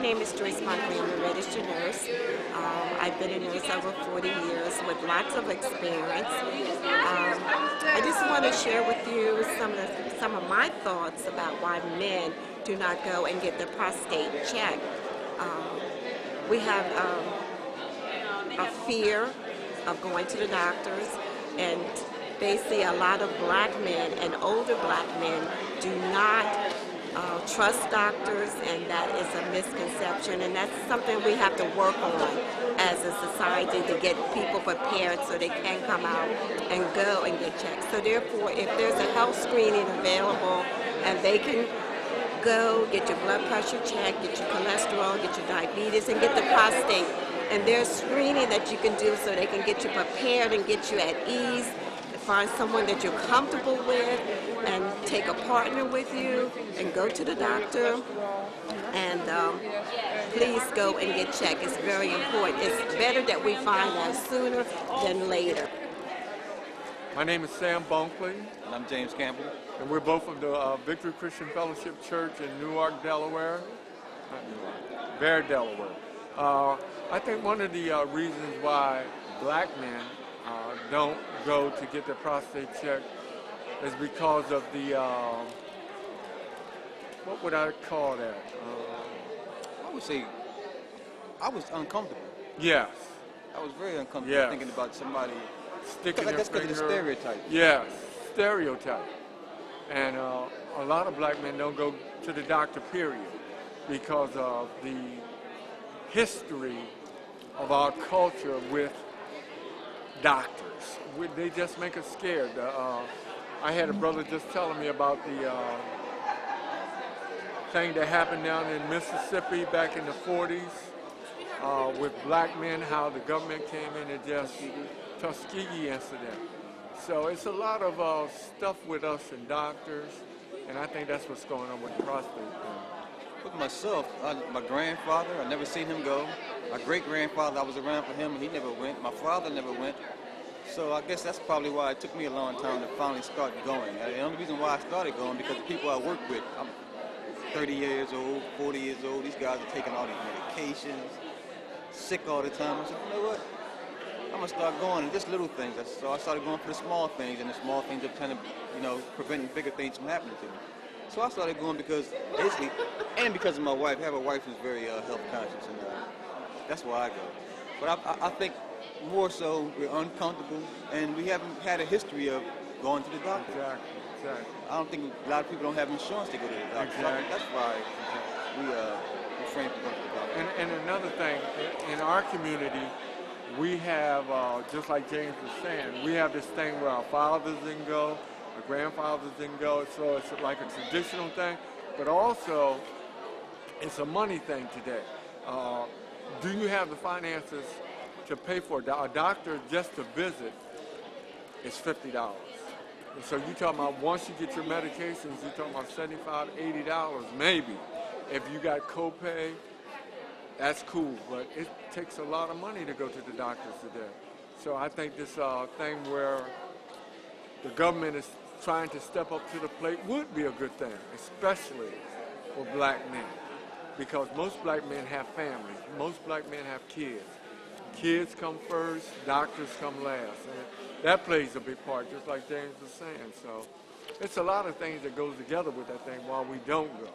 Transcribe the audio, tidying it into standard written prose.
name is Joyce Montgomery. I'm a registered nurse. I've been a nurse over 40 years with lots of experience. I just want to share with you some of my thoughts about why men do not go and get their prostate checked. We have a fear of going to the doctors, and they see a lot of black men and older black men do not trust doctors, and that is a misconception, and that's something we have to work on as a society to get people prepared so they can come out and go and get checked. So therefore, if there's a health screening available and they can go get your blood pressure checked, get your cholesterol, get your diabetes, and get the prostate, and there's screening that you can do so they can get you prepared and get you at ease, find someone that you're comfortable with, and take a partner with you and go to the doctor, and please go and get checked. It's very important. It's better that we find out sooner than later. My name is Sam Bunkley. And I'm James Campbell. And we're both of the Victory Christian Fellowship Church in Newark, Delaware. Bear, Delaware. I think one of the reasons why black men don't go to get their prostate checked is because of the, what would I call that? I would say I was uncomfortable. Yes. I was very uncomfortable Yes. thinking about somebody Sticking I their guess because of the finger. stereotype. Yes, stereotype. And a lot of black men don't go to the doctor, period, because of the history of our culture with doctors. They just make us scared. I had a brother just telling me about the thing that happened down in Mississippi back in the 40s with black men, how the government came in and just Tuskegee incident. So it's a lot of stuff with us and doctors, and I think that's what's going on with the prostate thing. With myself, my grandfather, I never seen him go. My great-grandfather, I was around for him, he never went. My father never went. So I guess that's probably why it took me a long time to finally start going. The only reason why I started going because the people I work with, I'm 30 years old, 40 years old, these guys are taking all these medications, sick all the time. I said, you know what? I'm gonna start going and just little things. So I started going for the small things, and the small things are kind of, preventing bigger things from happening to me. So I started going because, basically, and because of my wife. I have a wife who's very health conscious, and that's why I go. But I think more so we're uncomfortable, and we haven't had a history of going to the doctor. Exactly. I don't think a lot of people don't have insurance to go to the doctor. Exactly. So I think that's why we refrain from going to the doctor. And another thing, in our community, we have, just like James was saying, we have this thing where our fathers didn't go, our grandfathers didn't go, so it's like a traditional thing, but also it's a money thing today. Do you have the finances to pay for a doctor just to visit? Is $50. And so you're talking about once you get your medications, you're talking about $75, $80 maybe. If you got copay, that's cool, but it takes a lot of money to go to the doctors today. So I think this thing where the government is trying to step up to the plate would be a good thing, especially for black men, because most black men have families. Most black men have kids. Kids come first, doctors come last. And that plays a big part, just like James was saying. So it's a lot of things that goes together with that thing while we don't go.